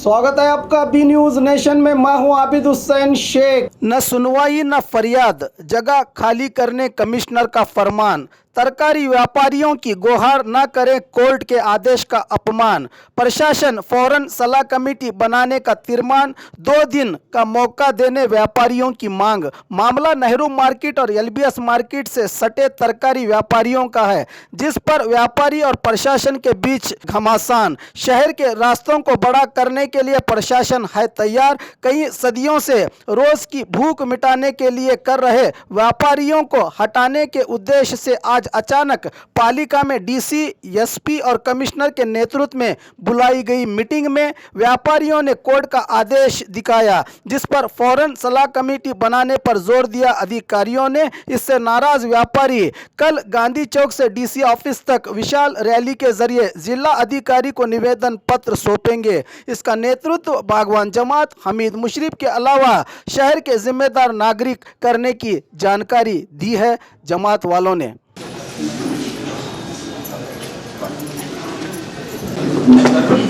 स्वागत है आपका बी न्यूज नेशन में। मैं हूं आबिद हुसैन शेख। न सुनवाई न फरियाद, जगह खाली करने कमिश्नर का फरमान। तरकारी व्यापारियों की गुहार न करें कोर्ट के आदेश का अपमान। प्रशासन फौरन सलाह कमेटी बनाने का तीर्मान। 2 दिन का मौका देने व्यापारियों की मांग। मामला नेहरू मार्केट और एलबीएस मार्केट से सटे तरकारी व्यापारियों का है, जिस पर व्यापारी और प्रशासन के बीच घमासान। शहर के रास्तों को बड़ा करने के लिए प्रशासन है तैयार। कई सदियों से रोज की भूख मिटाने के लिए कर रहे व्यापारियों को हटाने के उद्देश्य से आज अचानक पालिका में डीसी, एसपी और कमिश्नर के नेतृत्व में बुलाई गई मीटिंग में व्यापारियों ने कोर्ट का आदेश दिखाया, जिस पर फौरन सलाह कमेटी बनाने पर जोर दिया अधिकारियों ने। इससे नाराज व्यापारी कल गांधी चौक से डीसी ऑफिस तक विशाल रैली के जरिए जिला अधिकारी को निवेदन पत्र सौंपेंगे। इसका नेतृत्व बागवान जमात हमीद मुशर्रफ के अलावा शहर के जिम्मेदार नागरिक करने की जानकारी दी है जमात वालों ने।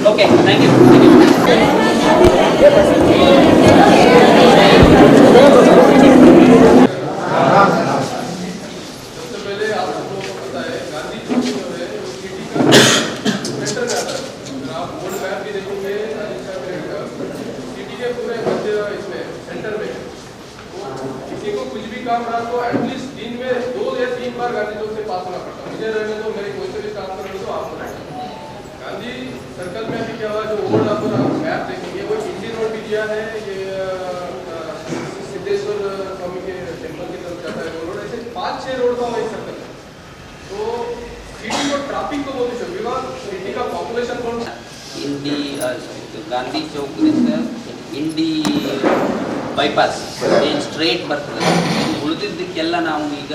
Okay, thank you. सबसे पहले आपको पता है गांधी चौक जो है वो सिटी का सेंटर में आता है। आप बोर्ड मैप भी देखेंगे सिटी के पूरे मध्य इसमें सेंटर में किसी को कुछ भी काम रहा तो एटलीस्ट दिन में 2 या 3 बार गांधी चौक से पास होना पड़ता। मुझे रहने दो, मेरे कोई से भी काम करेंगे तो आप गांधी सर्कल में भी क्या हुआ, जो रोड आप मैप देखेंगे वो इंडी रोड भी दिया है, ये सिद्धेश्वर स्वामी के टेम्पल की तरफ जाता है वो रोड, ऐसे 5-6 रोड का वही सर्कल है। तो सिटी को ट्रैफिक को बहुत इशू, बिकॉज सिटी का पॉपुलेशन कौन इंडी ಗಾಂಧಿ ಚೌಕದಿಂದ ಇಂಡಿ ಬೈಪಾಸ್ ಏನು ಸ್ಟ್ರೇಟ್ ಬರ್ತದೆ, ಉಳಿದಿದ್ದಕ್ಕೆಲ್ಲ ನಾವು ಈಗ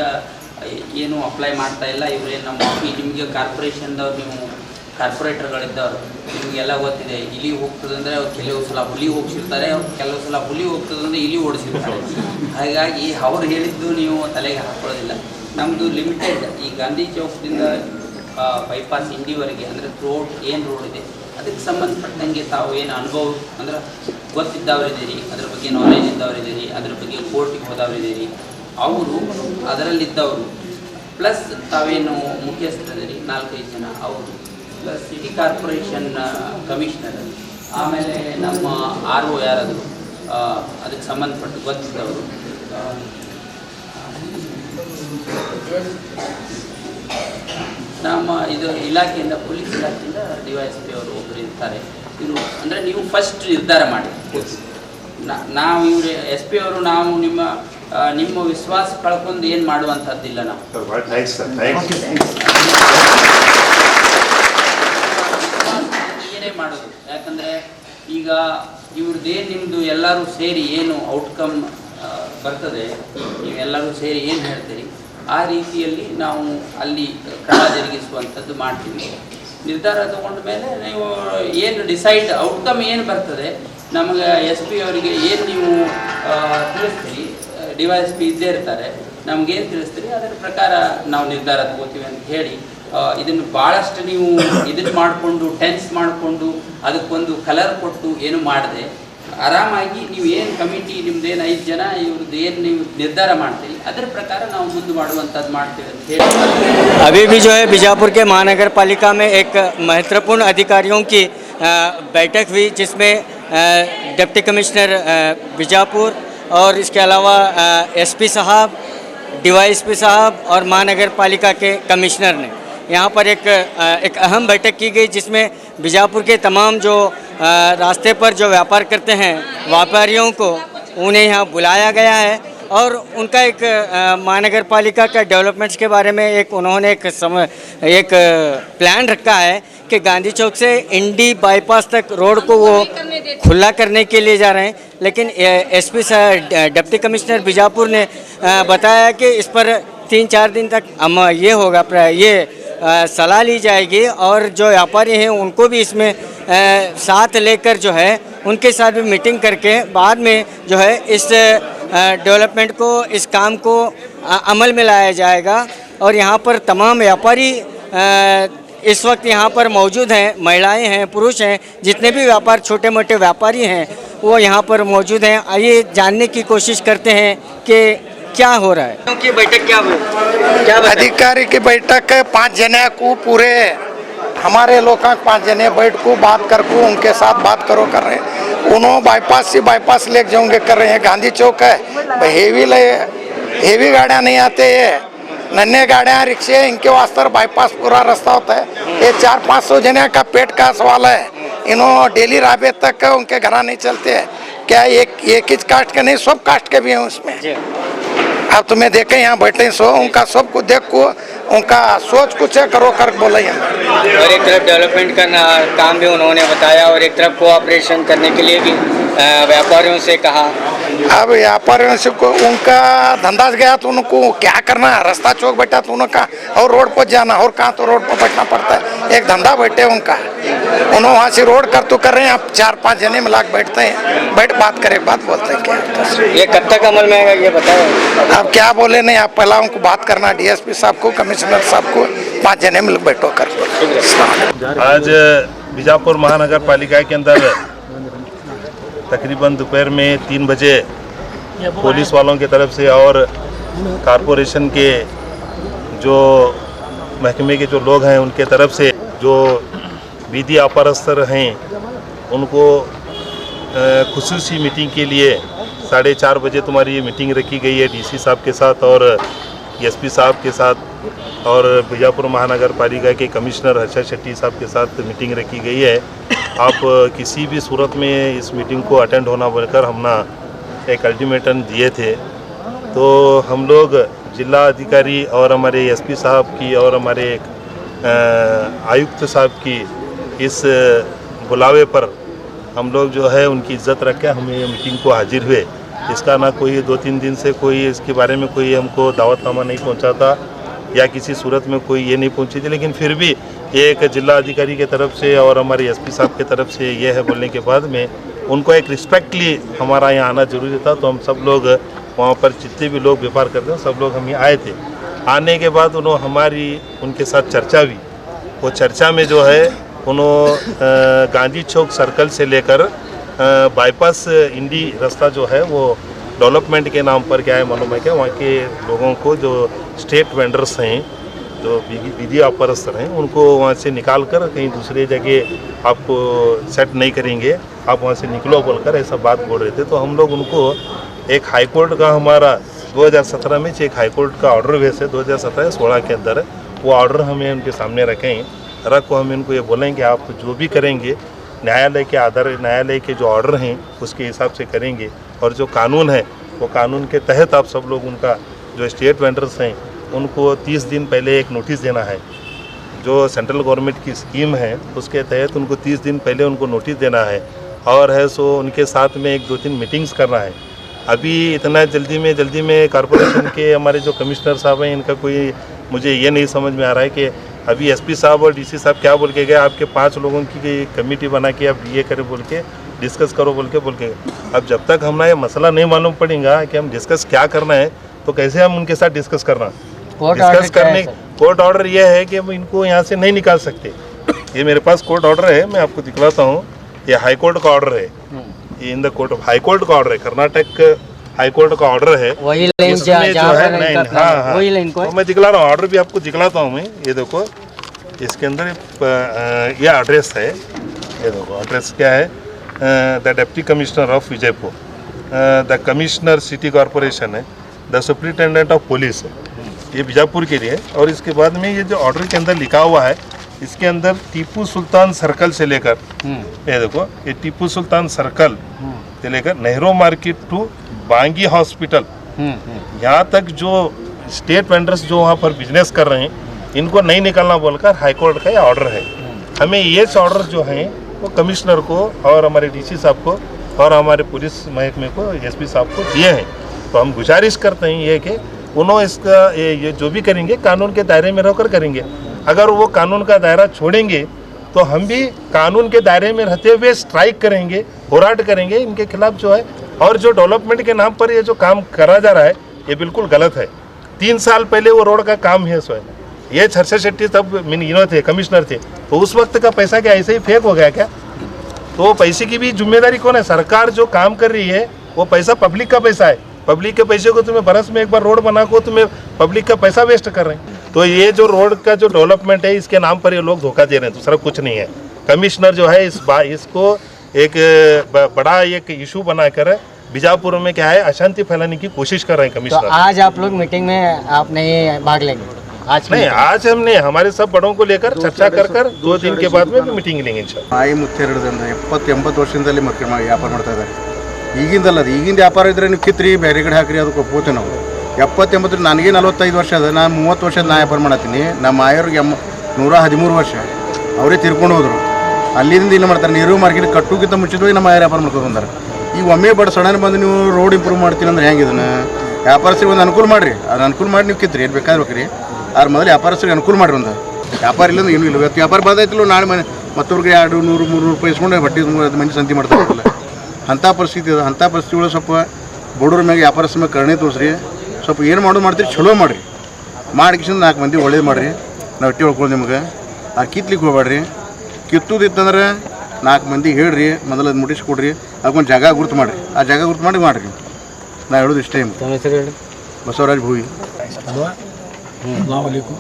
ಏನು ಅಪ್ಲೈ ಮಾಡ್ತಾ ಇಲ್ಲ. ಇವರೇನು ನಮ್ಮ ನಿಮಗೆ ಕಾರ್ಪೊರೇಷನ್ದವ್ರು, ನೀವು ಕಾರ್ಪೊರೇಟರ್ಗಳಿದ್ದವರು ನಿಮಗೆಲ್ಲ ಗೊತ್ತಿದೆ. ಇಲಿ ಹೋಗ್ತದೆ ಅಂದರೆ ಅವ್ರು ಕೆಲವು ಸಲ ಹುಲಿ ಹೋಗ್ಸಿರ್ತಾರೆ, ಅವ್ರು ಕೆಲವು ಸಲ ಹುಲಿ ಹೋಗ್ತದೆ ಅಂದರೆ ಇಲಿ ಓಡಿಸಿರ್ತಾರೆ. ಹಾಗಾಗಿ ಅವ್ರು ಹೇಳಿದ್ದು ನೀವು ತಲೆಗೆ ಹಾಕೊಳ್ಳೋದಿಲ್ಲ. ನಮ್ಮದು ಲಿಮಿಟೆಡ್ ಈ ಗಾಂಧಿ ಚೌಕದಿಂದ ಬೈಪಾಸ್ ಇಂಡಿವರೆಗೆ ಅಂದರೆ ರೋಡ್ ಏನು ರೋಡ್ ಇದೆ ಅದಕ್ಕೆ ಸಂಬಂಧಪಟ್ಟಂಗೆ ತಾವು ಏನು ಅನುಭವ ಅಂದ್ರೆ ಗೊತ್ತಿದ್ದವರಿದ್ದೀರಿ, ಅದ್ರ ಬಗ್ಗೆ ನಾಲೆಜ್ ಇದ್ದವರಿದ್ದೀರಿ, ಅದ್ರ ಬಗ್ಗೆ ಕೋರ್ಟಿಗೆ ಹೋದವರಿದ್ದೀರಿ, ಅವರು ಅದರಲ್ಲಿದ್ದವರು ಪ್ಲಸ್ ತಾವೇನು ಮುಖ್ಯಸ್ಥರಿದ್ದೀರಿ 4-5 ಜನ ಅವರು, ಪ್ಲಸ್ ಸಿಟಿ ಕಾರ್ಪೊರೇಷನ್ ಕಮಿಷನರ್, ಆಮೇಲೆ ನಮ್ಮ RO ಯಾರಾದರೂ ಅದಕ್ಕೆ ಸಂಬಂಧಪಟ್ಟು ಗೊತ್ತಿದ್ದವರು, ನಮ್ಮ ಇದು ಇಲಾಖೆಯಿಂದ ಪೊಲೀಸ್ ಇಲಾಖೆಯಿಂದ DYSP ಅವರು ಒಬ್ಬರು ಇರ್ತಾರೆ. ಇವರು ಅಂದರೆ ನೀವು ಫಸ್ಟ್ ನಿರ್ಧಾರ ಮಾಡಿ. ನಾವು ಇವರು SP ಅವರು ನಾವು ನಿಮ್ಮ ವಿಶ್ವಾಸ ಕಳ್ಕೊಂಡು ಏನು ಮಾಡುವಂಥದ್ದಿಲ್ಲ. ನಾವು ಏನೇ ಮಾಡೋದು, ಯಾಕಂದರೆ ಈಗ ಇವ್ರದ್ದೇನು ನಿಮ್ಮದು ಎಲ್ಲರೂ ಸೇರಿ ಏನು ಔಟ್ಕಮ್ ಬರ್ತದೆ, ನೀವೆಲ್ಲರೂ ಸೇರಿ ಏನು ಹೇಳ್ತೀರಿ ಆ ರೀತಿಯಲ್ಲಿ ನಾವು ಅಲ್ಲಿ ಕ್ರಮ ಜರುಗಿಸುವಂಥದ್ದು ಮಾಡ್ತೀವಿ. ನಿರ್ಧಾರ ತಗೊಂಡ ಮೇಲೆ ನೀವು ಏನು ಡಿಸೈಡ್ ಔಟ್ಕಮ್ ಏನು ಬರ್ತದೆ ನಮಗೆ SP ಅವರಿಗೆ ಏನು ನೀವು ತಿಳಿಸ್ತೀರಿ, DYSP ಇದ್ದೇ ಇರ್ತಾರೆ, ನಮಗೇನು ತಿಳಿಸ್ತೀರಿ ಅದರ ಪ್ರಕಾರ ನಾವು ನಿರ್ಧಾರ ತಗೋತೀವಿ ಅಂತ ಹೇಳಿ, ಇದನ್ನು ಭಾಳಷ್ಟು ನೀವು ಇದನ್ನು ಮಾಡಿಕೊಂಡು ಟೆನ್ಸ್ ಮಾಡಿಕೊಂಡು ಅದಕ್ಕೊಂದು ಕಲರ್ ಕೊಟ್ಟು ಏನು ಮಾಡಿದೆ ಆರಾಮಾಗಿ ನೀವು ಏನು ಕಮಿಟಿ ನಿಮ್ದೇನು 5 ಜನ ಇವ್ರದ್ದು ಏನು ನೀವು ನಿರ್ಧಾರ ಮಾಡ್ತೀರಿ ಅದರ ಪ್ರಕಾರ ನಾವು ಮುಂದೆ ಮಾಡುವಂಥದ್ದು ಮಾಡ್ತೀವಿ ಅಂತ ಹೇಳಿ. अभी भी जो है बीजापुर के महानगर पालिका में एक महत्वपूर्ण अधिकारियों की बैठक हुई, जिसमें डिप्टी कमिश्नर बीजापुर और इसके अलावा SP साहब, DYSP साहब और महानगर पालिका के कमिश्नर ने यहाँ पर एक अहम बैठक की गई, जिसमें बीजापुर के तमाम जो रास्ते पर जो व्यापार करते हैं व्यापारियों को उन्हें यहाँ बुलाया गया है और उनका एक महानगर पालिका का डेवलपमेंट्स के बारे में उन्होंने एक प्लान रखा है कि गांधी चौक से इंडी बाईपास तक रोड को वो खुला करने के लिए जा रहे हैं। लेकिन SP डिप्टी कमिश्नर बीजापुर ने बताया कि इस पर 3-4 दिन तक ये होगा, ये सलाह ली जाएगी और जो व्यापारी हैं उनको भी इसमें साथ लेकर जो है उनके साथ भी मीटिंग करके बाद में जो है इस डेवलपमेंट को, इस काम को अमल में लाया जाएगा। और यहाँ पर तमाम व्यापारी इस वक्त यहाँ पर मौजूद हैं, महिलाएं हैं, पुरुष हैं, जितने भी व्यापार छोटे मोटे व्यापारी हैं वो यहाँ पर मौजूद हैं। आइए जानने की कोशिश करते हैं कि क्या हो रहा है। क्योंकि बैठक क्या हुई, क्या बताएं? अधिकारी की बैठक है, 5 जने को पूरे हमारे लोग 5 जने बैठ को बात कर को उनके साथ बात करो कर रहे हैं। उन्होंने बाईपास से बाईपास ले जाओगे कर रहे हैं। गांधी चौक है, हेवी गाड़ियाँ नहीं आते हैं, नन्हे गाड़ियाँ रिक्शे इनके वास्ते बाईपास पूरा रास्ता होता है। ये 400-500 जने का पेट का सवाल है। इन्हों डेली राबे तक उनके घर नहीं चलते हैं। क्या एक ही कास्ट के नहीं, सब कास्ट के भी हैं उसमें। अब तुम्हें देखे यहाँ बैठे सो उनका सबको देख को उनका सोच कुछ है करो कर बोला यहाँ। और एक तरफ डेवलपमेंट का काम भी उन्होंने बताया और एक तरफ कोऑपरेशन करने के लिए भी व्यापारियों से कहा। अब व्यापारियों से उनका धंधा गया तो उनको क्या करना, रास्ता चौक बैठा तो उनका और रोड पर जाना और कहाँ तो रोड पर बैठना पड़ता है। एक धंधा बैठे उनका, उन्होंने वहाँ से रोड कर रहे हैं। अब 4-5 जने मिला के बैठते हैं, बैठ बात करे बात बोलते हैं। क्या ये कब तक अमल में आएगा ये बताओ। अब क्या बोले नहीं, आप पहला उनको बात करना, डीएसपी साहब को, कमिश्नर साहब को, 5 जने मिल बैठो कर। आज बीजापुर महानगर पालिका के अंदर तकरीबन दोपहर में 3 बजे पुलिस वालों की तरफ से और कारपोरेशन के जो महकमे के जो लोग हैं उनके तरफ से जो विधि अपारस्तर हैं उनको खुसूसी मीटिंग के लिए 4:30 बजे तुम्हारी ये मीटिंग रखी गई है डीसी साहब के साथ और एसपी साहब के साथ और बीजापुर महानगर पालिका के कमिश्नर हर्षद शेट्टी साहब के साथ मीटिंग रखी गई है। आप किसी भी सूरत में इस मीटिंग को अटेंड होना बोलकर हमने एक अल्टीमेटम दिए थे। तो हम लोग जिला अधिकारी और हमारे एसपी साहब की और हमारे आयुक्त साहब की इस बुलावे पर हम लोग जो है उनकी इज्जत रख के हमें ये मीटिंग को हाजिर हुए। इसका ना कोई 2-3 दिन से कोई इसके बारे में कोई हमको दावतनामा नहीं पहुंचा था या किसी सूरत में कोई ये नहीं पहुंची थी, लेकिन फिर भी एक जिला अधिकारी के तरफ से और हमारे एसपी साहब के तरफ से ये है बोलने के बाद में उनको एक रिस्पेक्टली हमारा यहाँ आना जरूरी था। तो हम सब लोग वहाँ पर जितने भी लोग व्यापार करते हैं सब लोग हम यहाँ आए थे। आने के बाद उन्होंने हमारी उनके साथ चर्चा हुई। वो चर्चा में जो है उन्होंने गांधी चौक सर्कल से लेकर बाईपास इंडी रास्ता जो है वो डेवलपमेंट के नाम पर क्या है मालूम है क्या, वहाँ के लोगों को जो स्टेट वेंडर्स हैं जो विधि अपारस्तर हैं उनको वहाँ से निकाल कर कहीं दूसरे जगह आपको सेट नहीं करेंगे, आप वहाँ से निकलो बोलकर ऐसा बात बोल रहे थे। तो हम लोग उनको एक हाई कोर्ट का हमारा 2017 में एक हाई कोर्ट का ऑर्डर वैसे 2017-16 के अंदर वो ऑर्डर हमें उनके सामने रखें, रख को हम इनको ये बोलेंगे आप जो भी करेंगे न्यायालय के आधार न्यायालय के जो ऑर्डर हैं उसके हिसाब से करेंगे और जो कानून है वो कानून के तहत आप सब लोग उनका जो स्टेट वेंडर्स हैं उनको 30 दिन पहले एक नोटिस देना है। जो सेंट्रल गवर्नमेंट की स्कीम है उसके तहत उनको 30 दिन पहले उनको नोटिस देना है और है सो उनके साथ में 1-2-3 मीटिंग्स करना है। अभी इतना जल्दी में कॉरपोरेशन के हमारे जो कमिश्नर साहब हैं इनका कोई मुझे ये नहीं समझ में आ रहा है कि अभी एसपी साहब और डीसी साहब क्या बोल के गए, आपके 5 लोगों की कमेटी बना के आप ये करें बोल के डिस्कस करो बोल के। अब जब तक हमारा ये मसला नहीं मालूम पड़ेगा कि हम डिस्कस क्या करना है तो कैसे हम उनके साथ डिस्कस करना। डिस्कस करने कोर्ट ऑर्डर ये है कि हम इनको यहाँ से नहीं निकाल सकते। ये मेरे पास कोर्ट ऑर्डर है, मैं आपको दिखलाता हूँ। ये हाई कोर्ट का ऑर्डर है, ये in the court of high court का ऑर्डर है, कर्नाटक हाई कोर्ट का ऑर्डर है। वही लाइन जो है हाँ वही लाइन को तो मैं दिखला रहा हूँ, ऑर्डर भी आपको दिखलाता हूँ मैं। ये देखो इसके अंदर ये एड्रेस है, ये देखो एड्रेस क्या है, the deputy commissioner of Vijaypur, the commissioner city corporation है, द सुप्रिंटेंडेंट ऑफ पुलिस है, ये बीजापुर के लिए। और इसके बाद में ये जो ऑर्डर के अंदर लिखा हुआ है इसके अंदर टीपू सुल्तान सर्कल से लेकर ये देखो ये टीपू सुल्तान सर्कल से लेकर Nehru market to Bangi hospital यहाँ तक जो स्टेट वेंडर्स जो वहाँ पर बिजनेस कर रहे हैं इनको नहीं निकालना बोलकर हाई कोर्ट का ये ऑर्डर है। हमें ये ऑर्डर जो हैं वो कमिश्नर को और हमारे डीसी साहब को और हमारे पुलिस महकमे को एसपी साहब को दिए हैं। तो हम गुजारिश करते हैं ये कि उन्होंने इसका ये जो भी करेंगे कानून के दायरे में रहकर करेंगे। अगर वो कानून का दायरा छोड़ेंगे तो हम भी कानून के दायरे में रहते हुए स्ट्राइक करेंगे, होराट करेंगे इनके खिलाफ जो है। और जो डेवलपमेंट के नाम पर ये जो काम करा जा रहा है ये बिल्कुल गलत है। 3 साल पहले वो रोड का काम है स्वयं, ये हर्षद शेट्टी तब इन्होंने थे, कमिश्नर थे, तो उस वक्त का पैसा क्या ऐसे ही फेक हो गया क्या? तो पैसे की भी जिम्मेदारी कौन है? सरकार जो काम कर रही है वो पैसा पब्लिक का पैसा है। पब्लिक के पैसे को तुम्हें बरस में एक बार रोड बना को तुम्हें पब्लिक का पैसा वेस्ट कर रहे हैं। तो ये जो रोड का जो डेवलपमेंट है इसके नाम पर ये लोग धोखा दे रहे हैं, दूसरा कुछ नहीं है। कमिश्नर जो है इसको एक बड़ा एक इशू बनाकर बीजापुर में क्या है अशांति फैलाने की कोशिश कर रहे हैं तो कमिश्नर। आज आप लोग मीटिंग में आप नहीं भाग लेंगे? आज नहीं, आज हमने हमारे सब बड़ों को लेकर चर्चा कर 2 दिन के बाद में मीटिंग लेंगे इंशाल्लाह। ತಾಯಿ ಮುತ್ತೇರಡ್ದಂದ್ರೆ 70-80 ವರ್ಷದಿಂದಲೇ ಮಕ್ಕಳು ವ್ಯಾಪಾರ ಮಾಡ್ತಾ ಇದ್ದಾರೆ. ಈಗಿಂದಲ್ಲ ಅದು, ಈಗಿಂದ ವ್ಯಾಪಾರ ಇದ್ದರೆ ನೀವು ಕಿತ್ರಿ ಬೇರೆ ಕಡೆ ಹಾಕ್ರಿ ಅದಕ್ಕೆ ಒಪ್ಪೋತೀವಿ ನಾವು. 70-80 ನನಗೆ 45 ವರ್ಷ ಅದ, ನಾನು 30 ವರ್ಷದ ನಾ ವ್ಯಾಪಾರ ಮಾಡತ್ತೀನಿ. ನಮ್ಮ ಆಯೋರಿಗೆ 113 ವರ್ಷ ಅವರೇ ತೀರ್ಕೊಂಡು ಹೋದರು. ಅಲ್ಲಿಂದ ಇಲ್ಲಿ ಮಾಡ್ತಾರೆ. ನೀರು ಮಾರ್ಕೆಟ್ ಕಟ್ಟೋಕ್ಕಿಂತ ಮುಂಚಿತವಾಗಿ ನಮ್ಮ ಆಯರ್ ವ್ಯಾಪಾರ ಮಾಡ್ಕೊಂಡು ಬಂದಾರೆ. ಈಗ ಒಮ್ಮೆ ಬಡ ಸಡನ್ ಬಂದು ನೀವು ರೋಡ್ ಇಂಪ್ರೂವ್ ಮಾಡ್ತೀನಿ ಅಂದ್ರೆ ಹೆಂಗೆ ಇದನ್ನು? ವ್ಯಾಪಾರಸ್ಥರಿಗೆ ಒಂದು ಅನುಕೂಲ ಮಾಡಿರಿ, ಅದು ಅನುಕೂಲ ಮಾಡಿ ನೀವು ಕಿತ್ರಿ ಏನು ಬೇಕಾದ್ರೆ ಬೇಕ್ರಿ. ಆದ್ರೆ ಮೊದಲು ವ್ಯಾಪಾರಸ್ಥರಿಗೆ ಅನುಕೂಲ ಮಾಡಿರಿ. ಒಂದು ವ್ಯಾಪಾರ ಇಲ್ಲಂದ್ರೆ ಏನೂ ಇಲ್ಲ. ಇವತ್ತು ವ್ಯಾಪಾರ ಬಾದಾಯ್ತಿಲ್ಲ, ನಾಳೆ ಮನೆ ಮತ್ತೊಬ್ರಿಗೆ 200-300 ರೂಪಾಯಿ ಇಸ್ಕೊಂಡು ಬಟ್ಟೆ ಮಂದಿ ಸಂತಿ ಮಾಡ್ತಾ ಇರಲಿಲ್ಲ. ಅಂಥ ಪರಿಸ್ಥಿತಿ ಇದೆ. ಅಂಥ ಪರಿಸ್ಥಿತಿಗಳು ಸ್ವಲ್ಪ ಬಡವ್ರ ಮ್ಯಾಗೆ ವ್ಯಾಪಾರಸ್ಥರ ಮ್ಯಾಗೆ ಕರುಣೆ ತೋರಿಸ್ರಿ. ಸ್ವಲ್ಪ ಏನು ಮಾಡೋದು ಮಾಡ್ತೀರಿ ಚಲೋ ಮಾಡಿರಿ. ಮಾಡಿಕಿಸಿಂದ 4 ಮಂದಿ ಒಳ್ಳೇದು ಮಾಡಿರಿ. ನಾವು ಒಟ್ಟಿ ಹೊಳ್ಕೊಂಡು ನಿಮ್ಗೆ ಕಿತ್ಲಿಕ್ಕೆ ಹೋಗ್ಬೇಡ್ರಿ. ಕಿತ್ತುದಿತ್ತಂದ್ರೆ 4 ಮಂದಿ ಹೇಳ್ರಿ, ಮೊದಲು ಅದು ಮುಟ್ಟಿಸ್ಕೊಡ್ರಿ. ಅದಕ್ಕೊಂದು ಜಾಗ ಗುರ್ತು ಮಾಡಿರಿ. ಆ ಜಾಗ ಗುರ್ತು ಮಾಡಿರಿ. ನಾ ಹೇಳೋದು ಇಷ್ಟೇ. बसवराज भूई। अस्सलामुअलैकुम,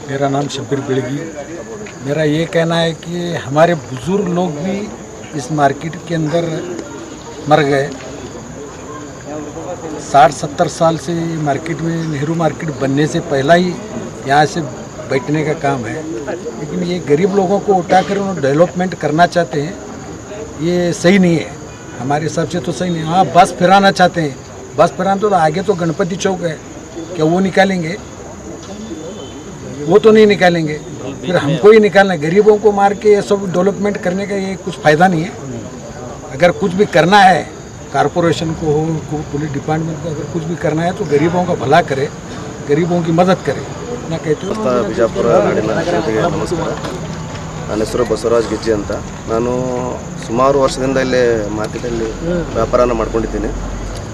मेरा नाम शब्बीर बिड़गी। मेरा ये कहना है कि हमारे बुज़ुर्ग लोग भी इस मार्केट के अंदर मर गए। 60-70 साल से मार्केट में नेहरू मार्केट बनने से पहला ही यहाँ से बैठने का काम है। लेकिन ये गरीब लोगों को उठाकर उन्होंने डेवलपमेंट करना चाहते हैं, ये सही नहीं है। हमारे हिसाब से तो सही नहीं। हाँ, बस फिराना चाहते हैं। बस फिराना तो आगे तो गणपति चौक है, क्या वो निकालेंगे? वो तो नहीं निकालेंगे, फिर हमको ही निकालना है। गरीबों को मार के ये सब डेवलपमेंट करने का ये कुछ फ़ायदा नहीं है। अगर कुछ भी करना है, कारपोरेशन को हो, पुलिस डिपार्टमेंट को अगर कुछ भी करना है तो गरीबों का भला करे, गरीबों की मदद करे ना कहते हो। ಬಿಜಾಪುರ ನಾಡಿನ ಜನತೆಗೆ ನಮಸ್ಕಾರ. ನನ್ನ ಹೆಸರು ಬಸವರಾಜ್ ಗಿಜ್ಜಿ ಅಂತ. ನಾನು ಸುಮಾರು ವರ್ಷದಿಂದ ಇಲ್ಲೇ ಮಾರ್ಕೆಟಲ್ಲಿ ವ್ಯಾಪಾರನ ಮಾಡ್ಕೊಂಡಿದ್ದೀನಿ.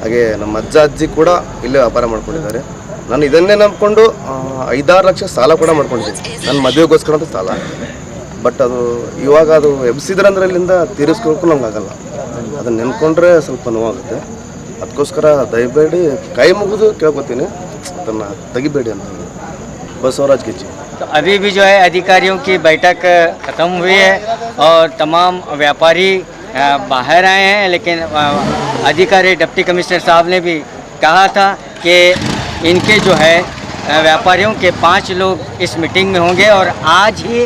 ಹಾಗೆ ನಮ್ಮ ಅಜ್ಜ ಅಜ್ಜಿ ಕೂಡ ಇಲ್ಲೇ ವ್ಯಾಪಾರ ಮಾಡ್ಕೊಂಡಿದ್ದಾರೆ. ನಾನು ಇದನ್ನೇ ನಂಬಿಕೊಂಡು 5-6 ಲಕ್ಷ ಸಾಲ ಕೂಡ ಮಾಡ್ಕೊಂಡಿದ್ದೀನಿ, ನನ್ನ ಮದುವೆಗೋಸ್ಕರ ಅಂತ ಸಾಲ. ಬಟ್ ಅದು ಇವಾಗ ಅದು ಎಬ್ಸಿದ್ರಂದ್ರೆ ಅಲ್ಲಿಂದ ತೀರಿಸ್ಕೊಳ್ಳೋಕ್ಕೂ ನಮ್ಗೆ ಆಗಲ್ಲ. ಅದನ್ನು ನೆನ್ಕೊಂಡ್ರೆ ಸ್ವಲ್ಪ ನೋವಾಗುತ್ತೆ. ಅದಕ್ಕೋಸ್ಕರ ದಯಬೇಡಿ ಕೈ ಮುಗಿದು ಕೇಳ್ಕೊತೀನಿ, ಅದನ್ನು ತೆಗಿಬೇಡಿ ಅಂತ. बसवराज गिज्जी। तो अभी भी जो है अधिकारियों की बैठक ख़त्म हुई है और तमाम व्यापारी बाहर आए हैं, लेकिन अधिकारी डिप्टी कमिश्नर साहब ने भी कहा था कि इनके जो है व्यापारियों के 5 लोग इस मीटिंग में होंगे और आज ही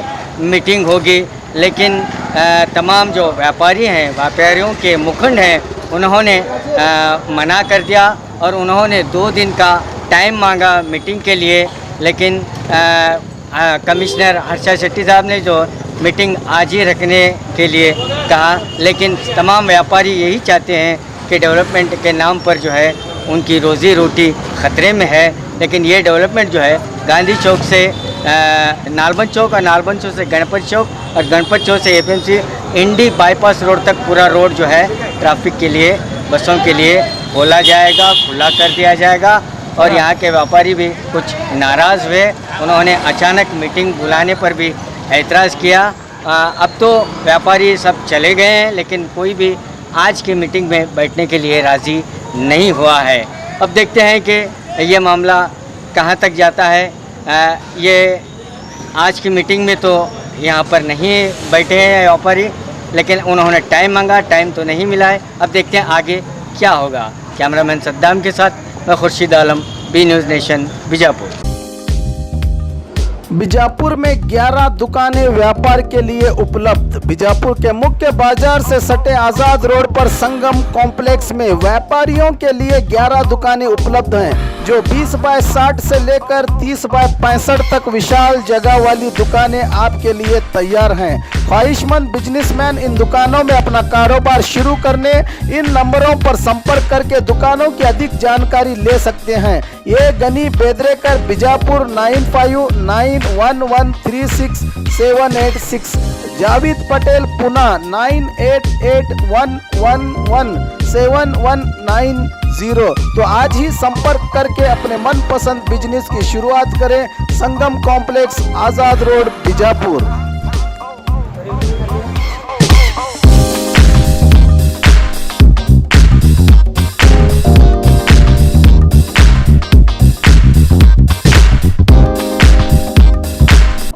मीटिंग होगी। लेकिन तमाम जो व्यापारी हैं, व्यापारियों के मुखंड हैं, उन्होंने मना कर दिया और उन्होंने 2 दिन का टाइम मांगा मीटिंग के लिए। लेकिन कमिश्नर हर्षद शेट्टी साहब ने जो मीटिंग आज ही रखने के लिए कहा, लेकिन तमाम व्यापारी यही चाहते हैं कि डेवलपमेंट के नाम पर जो है उनकी रोज़ी रोटी ख़तरे में है। लेकिन ये डेवलपमेंट जो है गांधी चौक से नालबंद चौक और नालबंद चौक से गणपति चौक और गणपति चौक से एपीएमसी इंडी बाईपास रोड तक पूरा रोड जो है ट्रैफिक के लिए, बसों के लिए खोला जाएगा, खुला कर दिया जाएगा। और यहाँ के व्यापारी भी कुछ नाराज़ हुए, उन्होंने अचानक मीटिंग बुलाने पर भी ऐतराज़ किया। अब तो व्यापारी सब चले गए हैं, लेकिन कोई भी आज की मीटिंग में बैठने के लिए राज़ी नहीं हुआ है। अब देखते हैं कि ये मामला कहाँ तक जाता है। ये आज की मीटिंग में तो यहाँ पर नहीं बैठे हैं व्यापारी, लेकिन उन्होंने टाइम मांगा, टाइम तो नहीं मिला है। अब देखते हैं आगे क्या होगा। कैमरामैन सद्दाम के साथ मैं Khurshid Alam, B news nation, Bijapur. Bijapur में 11 दुकानें व्यापार के लिए उपलब्ध। बीजापुर के मुख्य बाजार से सटे आज़ाद रोड पर संगम कॉम्प्लेक्स में व्यापारियों के लिए 11 दुकानें उपलब्ध हैं, जो 20 बाय 60 से लेकर 30 बाय 65 तक विशाल जगह वाली दुकानें आपके लिए तैयार हैं। ख्वाहिशमंद बिजनेसमैन इन दुकानों में अपना कारोबार शुरू करने इन नंबरों पर संपर्क करके दुकानों की अधिक जानकारी ले सकते हैं। ये गनी बेदरेकर, बीजापुर 9591136786, जावेद पटेल, पुणे 988111 7190। तो आज ही संपर्क करके अपने मनपसंद बिजनेस की शुरुआत करें। Sangam complex, Azad road, Bijapur.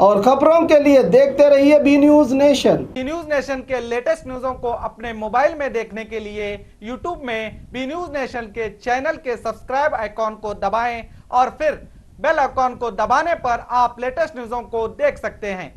और खबरों के लिए देखते रहिए B news nation. B news nation के लेटेस्ट न्यूज़ों को अपने मोबाइल में देखने के लिए यूट्यूब में बी न्यूज नेशन के चैनल के सब्सक्राइब आइकॉन को दबाएं और फिर बेल आइकॉन को दबाने पर आप लेटेस्ट न्यूज़ों को देख सकते हैं।